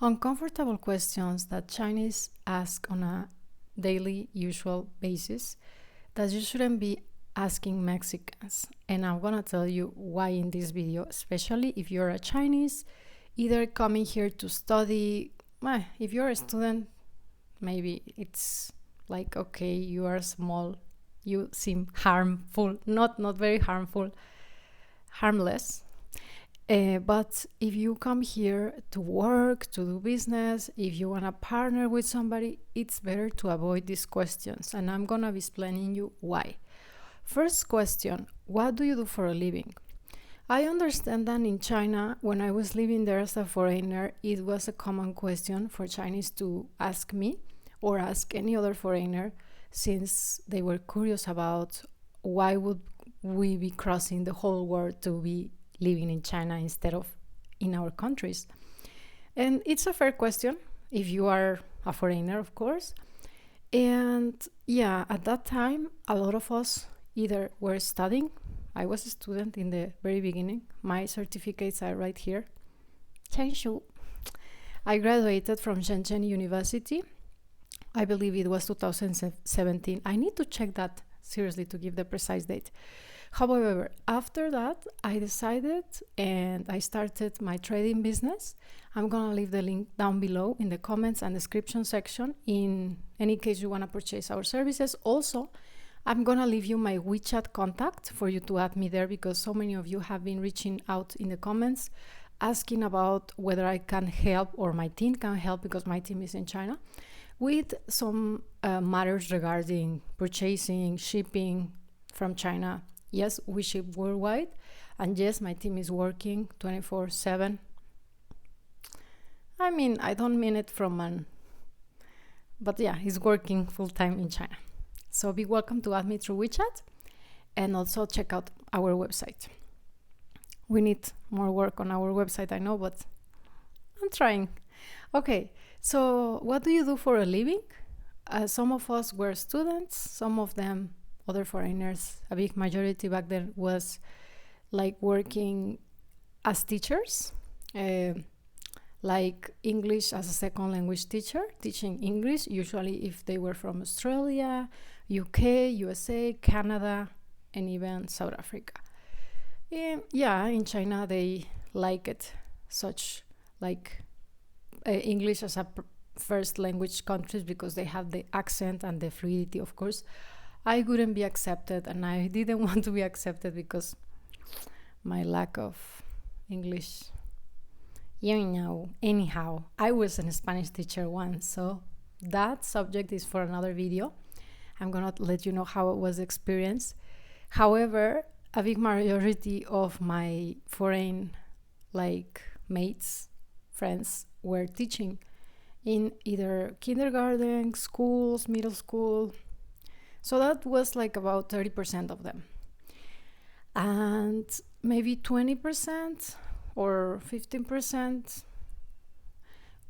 Uncomfortable questions that Chinese ask on a daily usual basis that you shouldn't be asking Mexicans. And I'm gonna tell you why in this video, especially if you're a Chinese, either coming here to study. If you're a student, maybe it's like, okay, you are small, you seem harmful, not very harmful, harmless. But if you come here to work, to do business, if you want to partner with somebody, it's better to avoid these questions. And I'm going to be explaining you why. First question, what do you do for a living? I understand that in China, when I was living there as a foreigner, it was a common question for Chinese to ask me or ask any other foreigner, since they were curious about why would we be crossing the whole world to be living in China instead of in our countries. And it's a fair question if you are a foreigner, of course. And yeah, at that time, a lot of us either were studying. I was a student in the very beginning. My certificates are right here. Chengdu. I graduated from Shenzhen University. I believe it was 2017. I need to check that seriously to give the precise date. However, after that, I decided and I started my trading business. I'm going to leave the link down below in the comments and description section in any case you want to purchase our services. Also, I'm going to leave you my WeChat contact for you to add me there, because so many of you have been reaching out in the comments asking about whether I can help or my team can help, because my team is in China, with some matters regarding purchasing, shipping from China. Yes, we ship worldwide, and yes, my team is working 24/7. I mean, I don't mean it but yeah, he's working full-time in China. So be welcome to add me through WeChat, and also check out our website. We need more work on our website, I know, but I'm trying. Okay, so what do you do for a living? Some of us were students, some of them other foreigners, a big majority back then was like working as teachers, like English as a second language teacher, teaching English, usually if they were from Australia, UK, USA, Canada, and even South Africa. In China they like it, such like English as a first language countries, because they have the accent and the fluidity, of course. I wouldn't be accepted, and I didn't want to be accepted because my lack of English. Anyhow, I was a Spanish teacher once, so that subject is for another video. I'm gonna let you know how it was experienced. However, a big majority of my foreign mates, friends, were teaching in either kindergarten, schools, middle school. So that was like about 30% of them. And maybe 20% or 15%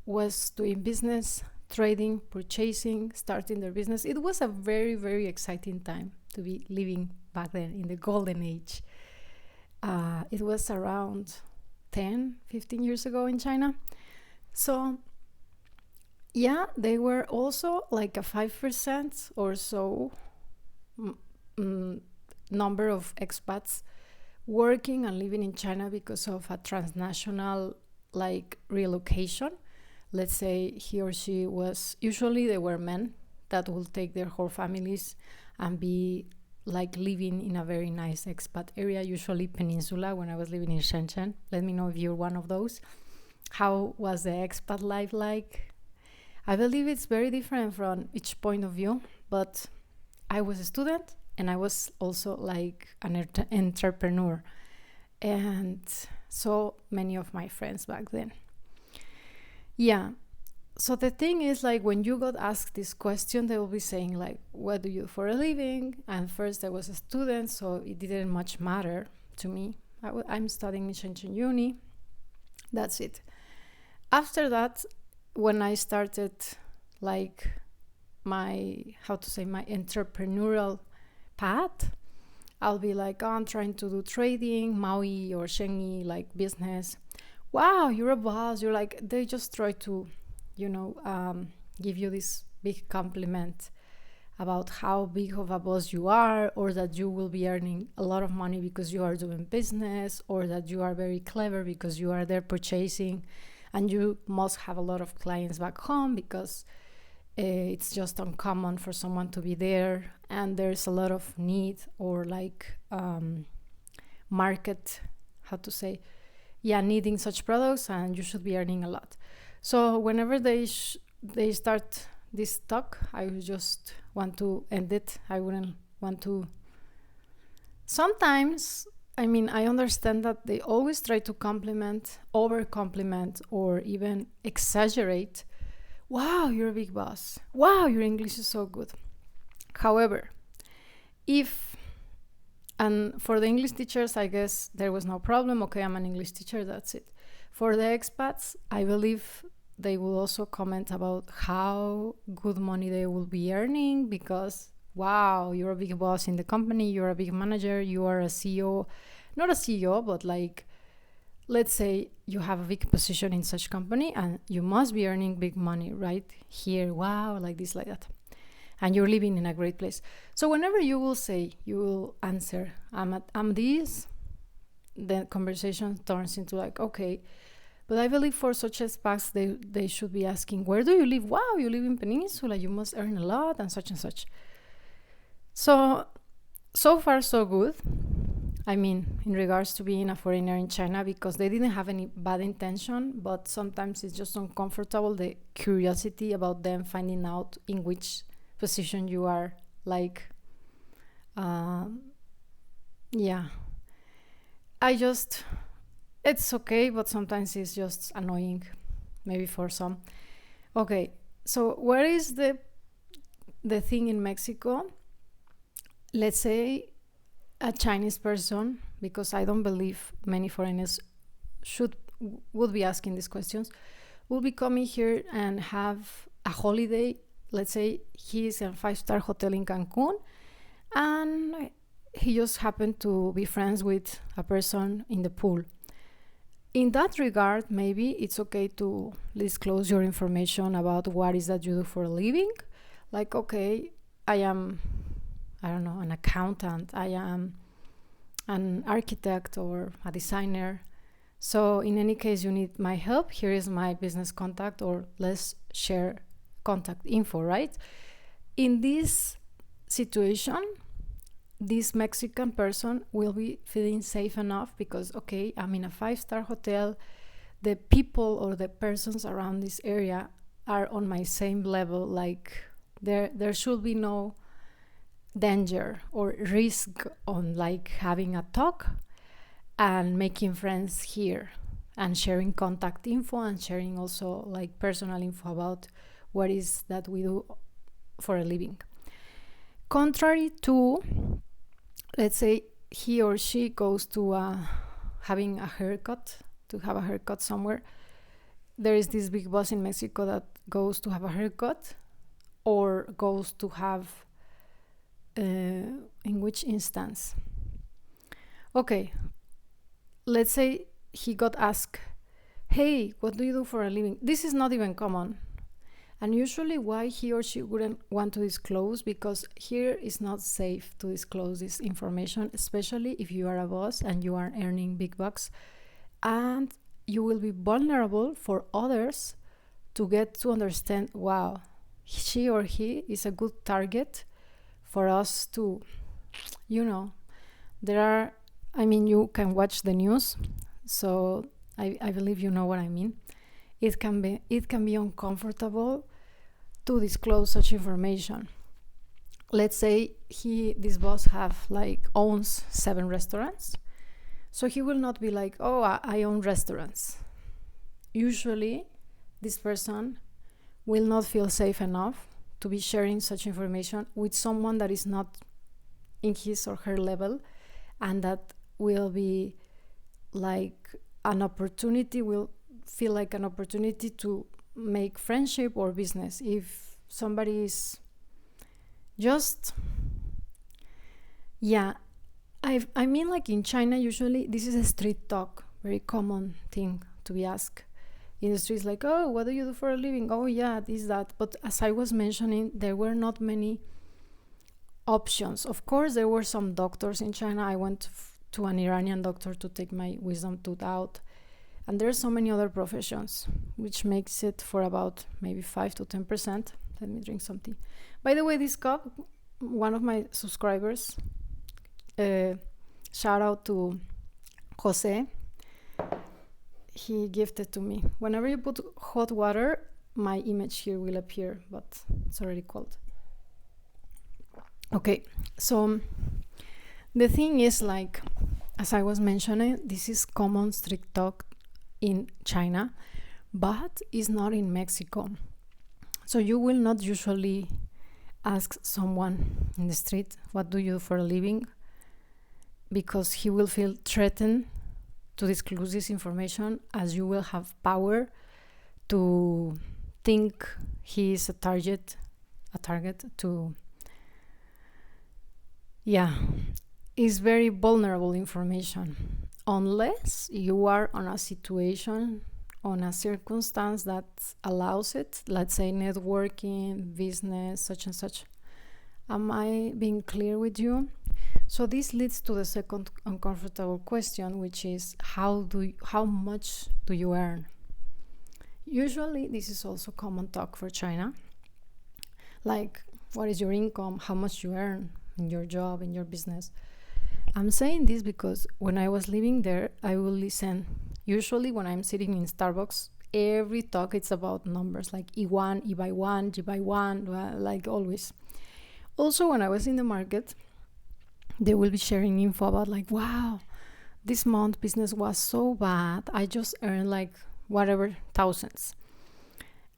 was doing business, trading, purchasing, starting their business. It was a very, very exciting time to be living back then in the golden age. It was around 10, 15 years ago in China. So yeah, they were also like a 5% or so number of expats working and living in China because of a transnational relocation. Let's say he or she was, usually they were men that will take their whole families and be living in a very nice expat area, usually peninsula. When I was living in Shenzhen, let me know if you're one of those. How was the expat life like? I believe it's very different from each point of view, but I was a student and I was also an entrepreneur, and so many of my friends back then. Yeah, so the thing is, when you got asked this question, they will be saying what do you do for a living? And first I was a student, so it didn't much matter to me. I'm studying in Shenzhen Uni. That's it. After that, when I started my entrepreneurial path, I'll be I'm trying to do trading, Maui or Shengi, business. wow, you're a boss. You're like, they just try to, give you this big compliment about how big of a boss you are, or that you will be earning a lot of money because you are doing business, or that you are very clever because you are there purchasing and you must have a lot of clients back home because it's just uncommon for someone to be there and there's a lot of need or like market, how to say, needing such products, and you should be earning a lot. So whenever they start this talk, I would just want to end it. I wouldn't want to. Sometimes, I mean, I understand that they always try to compliment, over compliment, or even exaggerate. Wow, you're a big boss. Wow, your English is so good. However, and for the English teachers, I guess there was no problem. Okay, I'm an English teacher, that's it. For the expats, I believe they will also comment about how good money they will be earning because, wow, you're a big boss in the company, you're a big manager, you are a CEO. Not a CEO, but like, let's say you have a big position in such company and you must be earning big money right here. Wow, like this, like that. And you're living in a great place. So whenever you will answer, I'm this, the conversation turns into like, okay, but I believe for such expats, they should be asking, where do you live? Wow, you live in Peninsula, you must earn a lot, and such and such. So far, so good. I mean, in regards to being a foreigner in China, because they didn't have any bad intention, but sometimes it's just uncomfortable, the curiosity about them finding out in which position you are, like, it's okay, but sometimes it's just annoying, maybe for some. Okay, so where is the thing in Mexico? Let's say a Chinese person, because I don't believe many foreigners would be asking these questions, will be coming here and have a holiday. Let's say he's in a 5-star hotel in Cancun and he just happened to be friends with a person in the pool. In that regard, maybe it's okay to disclose your information about what is that you do for a living. Like, okay, I am, I don't know, an accountant, I am an architect or a designer. So in any case you need my help, here is my business contact, or let's share contact info, right? In this situation, this Mexican person will be feeling safe enough because, okay, I'm in a 5-star hotel, the people or the persons around this area are on my same level, like there should be no danger or risk on like having a talk and making friends here and sharing contact info and sharing also like personal info about what is that we do for a living. Contrary to, let's say he or she goes to having a haircut, to have a haircut somewhere. There is this big boss in Mexico that goes to have a haircut or goes to have in which instance? Okay, let's say he got asked, hey, what do you do for a living? This is not even common. And usually why he or she wouldn't want to disclose, because here is not safe to disclose this information, especially if you are a boss and you are earning big bucks, and you will be vulnerable for others to get to understand, wow, she or he is a good target for us to, there are, you can watch the news, so I believe you know what I mean. It can be uncomfortable to disclose such information. Let's say this boss owns 7 restaurants, so he will not be like, oh, I own restaurants. Usually, this person will not feel safe enough to be sharing such information with someone that is not in his or her level, and that will be like an opportunity, will feel like an opportunity to make friendship or business. If somebody is just, like in China, usually this is a street talk, very common thing to be asked in the streets, like, oh, what do you do for a living? Oh yeah, this, that. But as I was mentioning, there were not many options. Of course, there were some doctors in China. I went to an Iranian doctor to take my wisdom tooth out, and there are so many other professions, which makes it for about maybe 5 to 10%. Let me drink something. By the way, this cup, one of my subscribers, shout out to Jose, he gifted to me. Whenever you put hot water, my image here will appear, but it's already cold. Okay, so the thing is, like, as I was mentioning, this is common street talk in China, but it's not in Mexico. So you will not usually ask someone in the street, what do you do for a living? Because he will feel threatened to disclose this information, as you will have power to think he is a target to, it's very vulnerable information, unless you are on a situation, on a circumstance that allows it, let's say networking, business, such and such. Am I being clear with you? So this leads to the second uncomfortable question, which is how much do you earn? Usually this is also common talk for China. Like, what is your income? How much you earn in your job, in your business? I'm saying this because when I was living there, I will listen. Usually when I'm sitting in Starbucks, every talk it's about numbers, like E1, E by 1, G by 1, like always. Also, when I was in the market, they will be sharing info about, like, wow, this month business was so bad. I just earned like whatever thousands.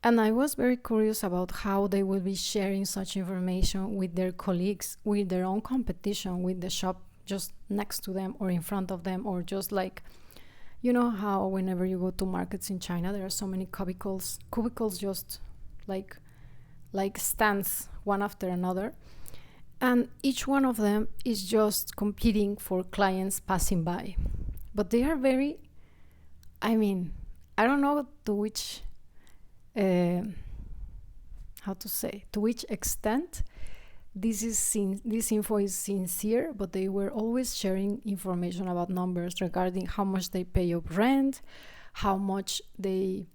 And I was very curious about how they will be sharing such information with their colleagues, with their own competition, with the shop just next to them or in front of them, or just like, you know how whenever you go to markets in China, there are so many cubicles just like stands one after another. And each one of them is just competing for clients passing by. But they are very, I don't know to which, to which extent this info is sincere, but they were always sharing information about numbers regarding how much they pay of rent, how much they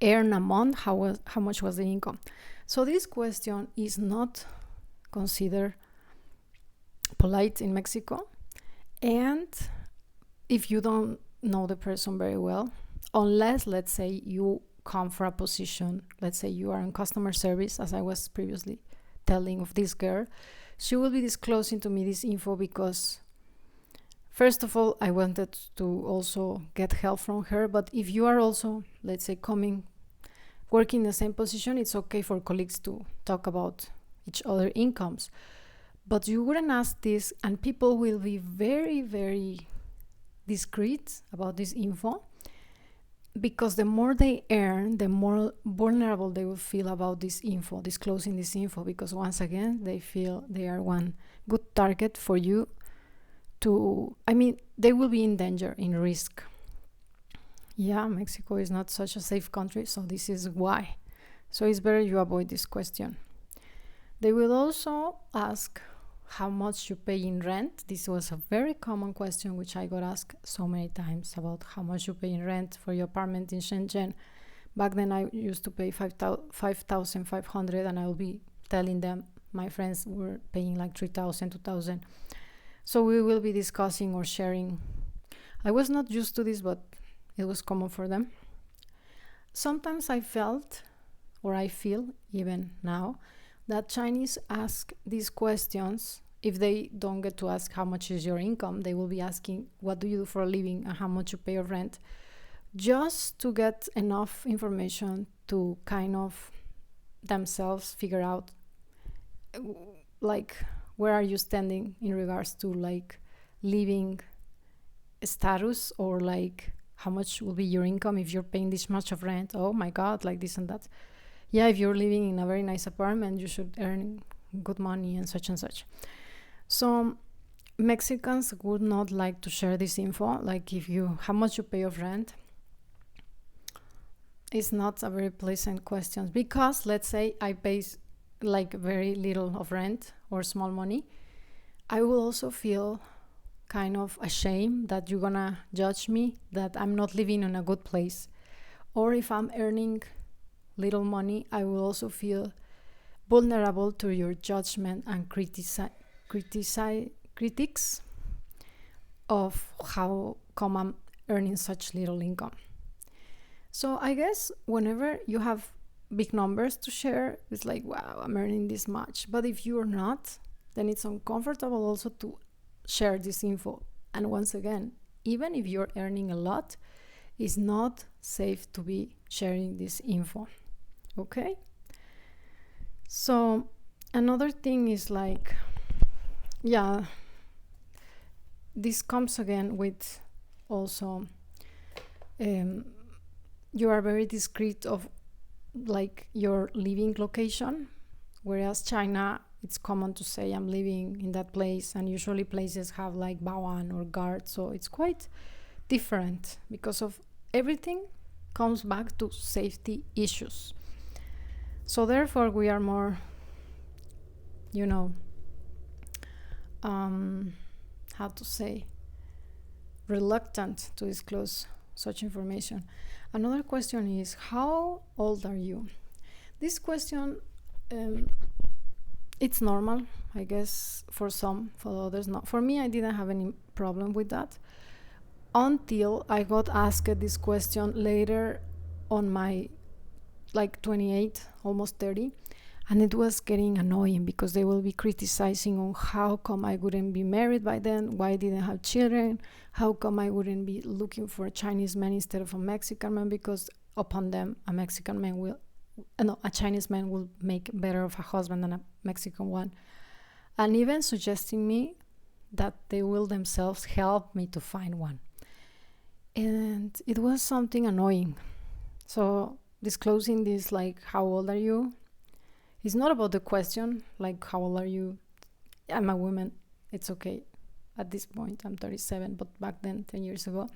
earn a month, how much was the income. So this question is not considered polite in Mexico, and if you don't know the person very well, unless, let's say, you come for a position, let's say you are in customer service, as I was previously telling of this girl, she will be disclosing to me this info because, first of all, I wanted to also get help from her. But if you are also, let's say, working in the same position, it's okay for colleagues to talk about each other incomes. But you wouldn't ask this, and people will be very, very discreet about this info, because the more they earn, the more vulnerable they will feel about this info, disclosing this info, because once again, they feel they are one good target for you to, they will be in danger, in risk. Yeah, Mexico is not such a safe country, so this is why. So it's better you avoid this question. They will also ask how much you pay in rent. This was a very common question which I got asked so many times, about how much you pay in rent for your apartment in Shenzhen. Back then I used to pay 5,500, and I will be telling them my friends were paying like 3,000, 2,000. So we will be discussing or sharing. I was not used to this, but it was common for them. Sometimes I felt, or I feel even now, that Chinese ask these questions. If they don't get to ask how much is your income, they will be asking what do you do for a living and how much you pay of rent, just to get enough information to kind of themselves figure out, like, where are you standing in regards to like living status, or like how much will be your income if you're paying this much of rent. Oh my God, like this and that. Yeah, if you're living in a very nice apartment, you should earn good money and such and such. So Mexicans would not like to share this info, like how much you pay of rent. is not a very pleasant question, because let's say I pay like very little of rent or small money, I will also feel kind of ashamed that you're gonna judge me, that I'm not living in a good place. Or if I'm earning little money, I will also feel vulnerable to your judgment and critics of how come I'm earning such little income. So I guess whenever you have big numbers to share, it's like, wow, I'm earning this much. But if you're not, then it's uncomfortable also to share this info. And once again, even if you're earning a lot, it's not safe to be sharing this info. Okay? So another thing is like, yeah, this comes again with also you are very discreet of like your living location, whereas China, it's common to say I'm living in that place, and usually places have like baoan or guards, so it's quite different because of everything comes back to safety issues. So therefore we are more, how to say, reluctant to disclose such information. Another question is, how old are you? This question, it's normal, I guess, for some, for others not. For me, I didn't have any problem with that until I got asked this question later on my 28, almost 30, and it was getting annoying because they will be criticizing on how come I wouldn't be married by then, why I didn't have children, how come I wouldn't be looking for a Chinese man instead of a Mexican man, because upon them a Chinese man will make better of a husband than a Mexican one, and even suggesting me that they will themselves help me to find one. And it was something annoying. So disclosing this, like, how old are you? It's not about the question, like, how old are you? I'm a woman, it's okay. At this point, I'm 37, but back then, 10 years ago,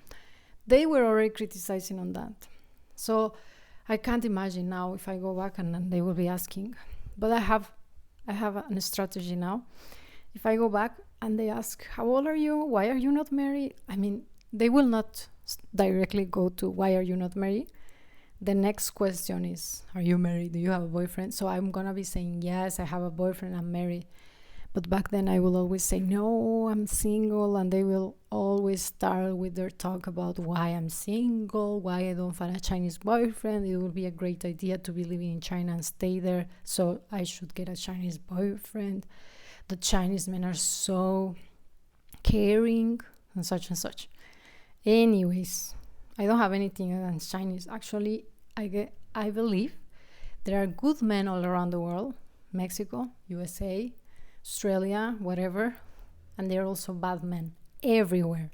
they were already criticizing on that. So I can't imagine now if I go back and then they will be asking. But I have a strategy now. If I go back and they ask, how old are you? Why are you not married? I mean, they will not directly go to why are you not married? The next question is, are you married? Do you have a boyfriend? So I'm gonna be saying, yes, I have a boyfriend, I'm married. But back then I will always say, no, I'm single. And they will always start with their talk about why I'm single, why I don't find a Chinese boyfriend. It would be a great idea to be living in China and stay there, so I should get a Chinese boyfriend. The Chinese men are so caring and such and such. Anyways, I don't have anything against Chinese. Actually, I believe there are good men all around the world, Mexico, USA, Australia, whatever, and there are also bad men everywhere.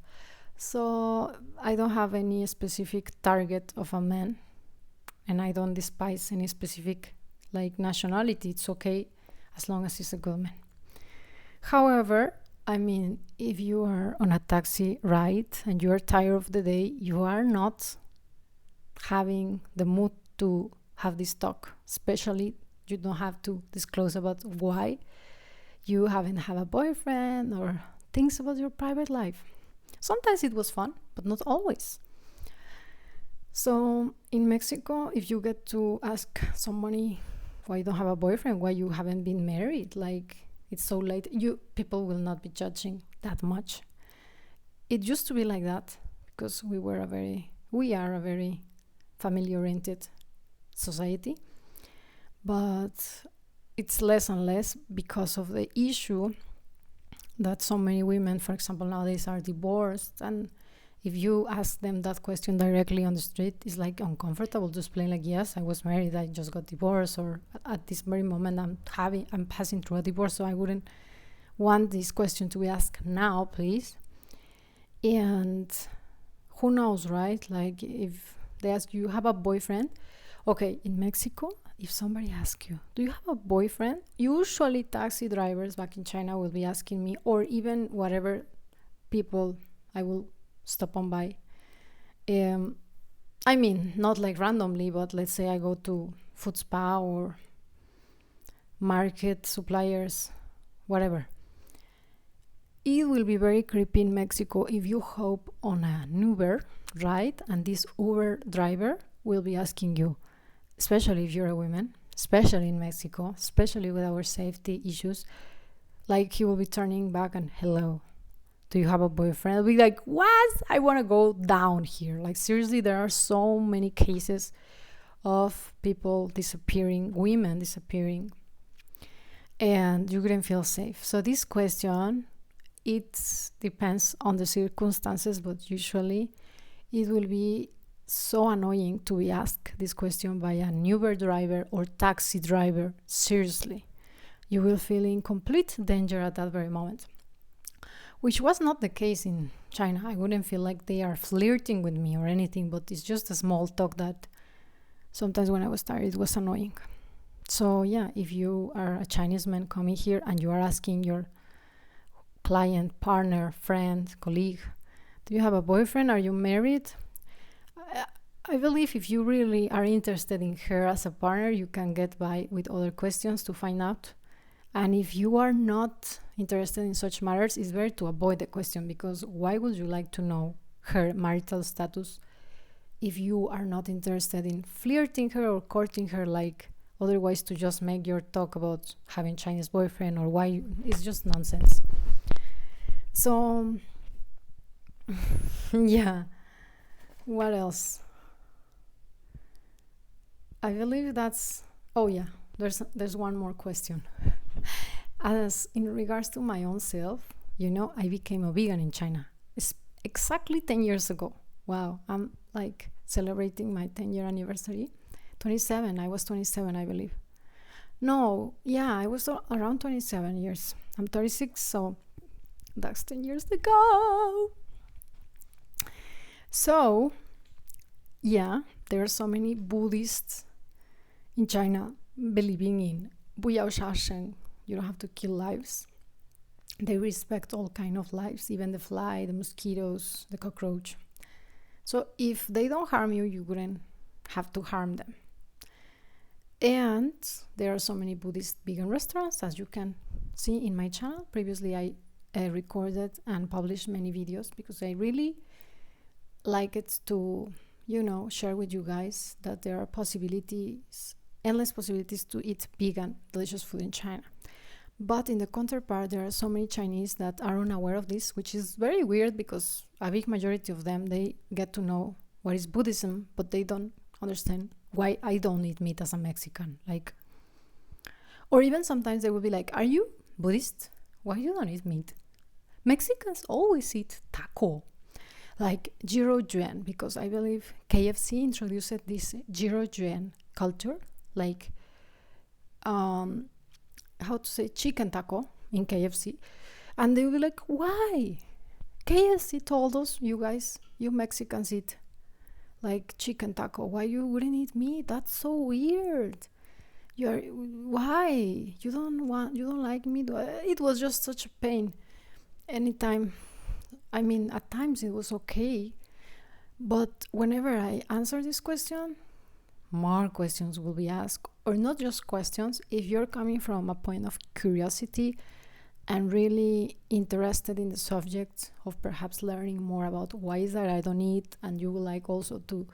So I don't have any specific target of a man, and I don't despise any specific nationality. It's okay as long as he's a good man. However, I mean, if you are on a taxi ride and you are tired of the day, you are not having the mood to have this talk. Especially, you don't have to disclose about why you haven't had a boyfriend or things about your private life. Sometimes it was fun, but not always. So in Mexico, if you get to ask somebody why you don't have a boyfriend, why you haven't been married, it's so late, people will not be judging that much. It used to be like that because we are a very family-oriented society, but it's less and less because of the issue that so many women, for example, nowadays are divorced, and if you ask them that question directly on the street, it's uncomfortable to explain yes, I was married, I just got divorced, or at this very moment I'm passing through a divorce, so I wouldn't want this question to be asked now, please. And who knows, right? If they ask you have a boyfriend, okay, in Mexico, if somebody asks you, do you have a boyfriend? Usually taxi drivers back in China will be asking me, or even whatever people I will stop on by. I mean, not like randomly, but let's say I go to food spa or market suppliers, whatever. It will be very creepy in Mexico if you hop on an Uber, right? And this Uber driver will be asking you, especially if you're a woman, especially in Mexico, especially with our safety issues, like he will be turning back and, hello, do you have a boyfriend? I'll be like, what? I want to go down here. Like, seriously, there are so many cases of people disappearing, women disappearing, and you wouldn't feel safe. So this question, it depends on the circumstances, but usually it will be so annoying to be asked this question by an Uber driver or taxi driver. Seriously, you will feel in complete danger at that very moment, which was not the case in China. I wouldn't feel like they are flirting with me or anything, but it's just a small talk that sometimes when I was tired, it was annoying. So yeah, if you are a Chinese man coming here and you are asking your client, partner, friend, colleague, do you have a boyfriend? Are you married? I believe if you really are interested in her as a partner, you can get by with other questions to find out. And if you are not interested in such matters, it's better to avoid the question, because why would you like to know her marital status if you are not interested in flirting her or courting her, like otherwise to just make your talk about having Chinese boyfriend or why it's just nonsense. So yeah, what else? I believe that's, oh yeah, there's one more question. As in regards to my own self, I became a vegan in China. It's exactly 10 years ago. Wow, I'm like celebrating my 10-year anniversary. 27, I was 27, I believe. No, yeah, I was around 27 years. I'm 36, so that's 10 years ago. So, yeah, there are so many Buddhists in China believing in Buyao Shasheng. You don't have to kill lives. They respect all kind of lives, even the fly, the mosquitoes, the cockroach. So if they don't harm you, you wouldn't have to harm them. And there are so many Buddhist vegan restaurants, as you can see in my channel. Previously, I recorded and published many videos because I really like it to, share with you guys that there are possibilities, endless possibilities to eat vegan, delicious food in China. But in the counterpart, there are so many Chinese that are unaware of this, which is very weird because a big majority of them, they get to know what is Buddhism, but they don't understand why I don't eat meat as a Mexican. Like, or even sometimes they will be like, are you Buddhist? Why you don't eat meat? Mexicans always eat taco, like gyro yuan, because I believe KFC introduced this gyro yuan culture, like how to say chicken taco in KFC, and they will be like, why? KFC told us, you guys, you Mexicans eat like chicken taco, why you wouldn't eat meat? That's so weird. Why you don't like meat? It was just such a pain. Anytime, I mean, at times it was okay, but whenever I answer this question, more questions will be asked, or not just questions. If you're coming from a point of curiosity and really interested in the subject of perhaps learning more about why is that I don't eat, and you would like also to,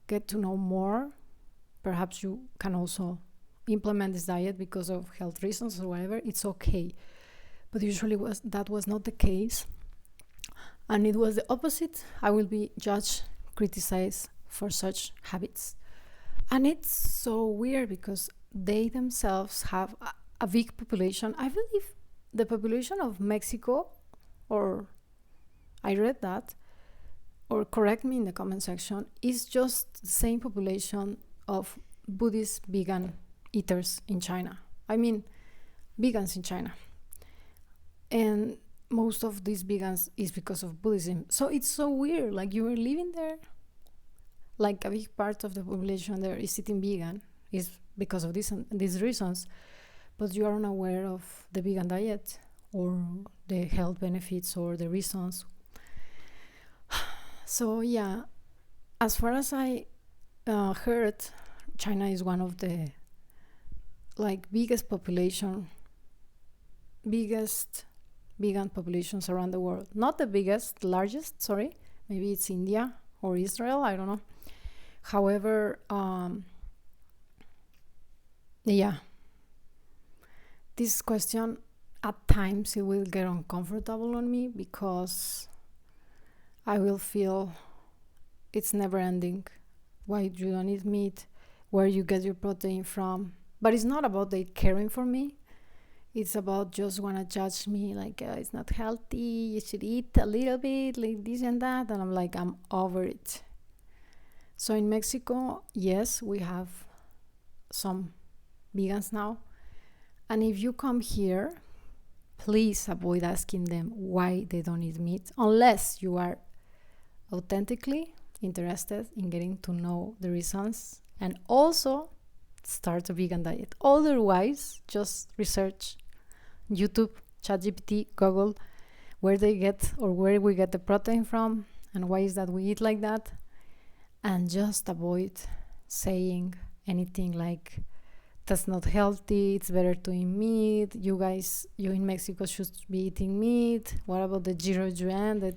get to know more, perhaps you can also implement this diet because of health reasons or whatever, it's okay. But usually that was not the case, and it was the opposite. I will be judged, criticized for such habits. And it's so weird because they themselves have a big population. I believe the population of Mexico, or I read that, or correct me in the comment section, is just the same population of Buddhist vegan eaters in China. I mean, vegans in China. And most of these vegans is because of Buddhism. So it's so weird. Like, you are living there, like a big part of the population there is eating vegan, is because of these reasons, but you are unaware of the vegan diet or the health benefits or the reasons. So yeah, As far as I heard, China is one of the biggest vegan populations around the world. Not the biggest, largest, sorry. Maybe it's India or Israel, I don't know. However, yeah, this question at times it will get uncomfortable on me because I will feel it's never ending. Why you don't eat meat, where you get your protein from. But it's not about they caring for me. It's about just want to judge me like it's not healthy, you should eat a little bit, like this and that. And I'm like, I'm over it. So in Mexico, yes, we have some vegans now. And if you come here, please avoid asking them why they don't eat meat, unless you are authentically interested in getting to know the reasons and also start a vegan diet. Otherwise, just research YouTube, ChatGPT, Google, where they get or where we get the protein from and why is that we eat like that, and just avoid saying anything like that's not healthy, it's better to eat meat, you in Mexico should be eating meat, what about the Giro Yuan, the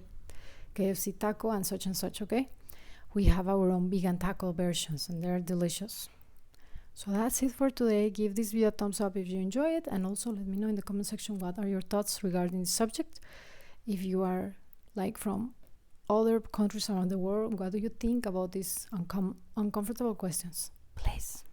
KFC taco and such, okay? We have our own vegan taco versions and they're delicious. So that's it for today. Give this video a thumbs up if you enjoy it, and also let me know in the comment section what are your thoughts regarding this subject. If you are from other countries around the world, what do you think about these uncomfortable questions? Please.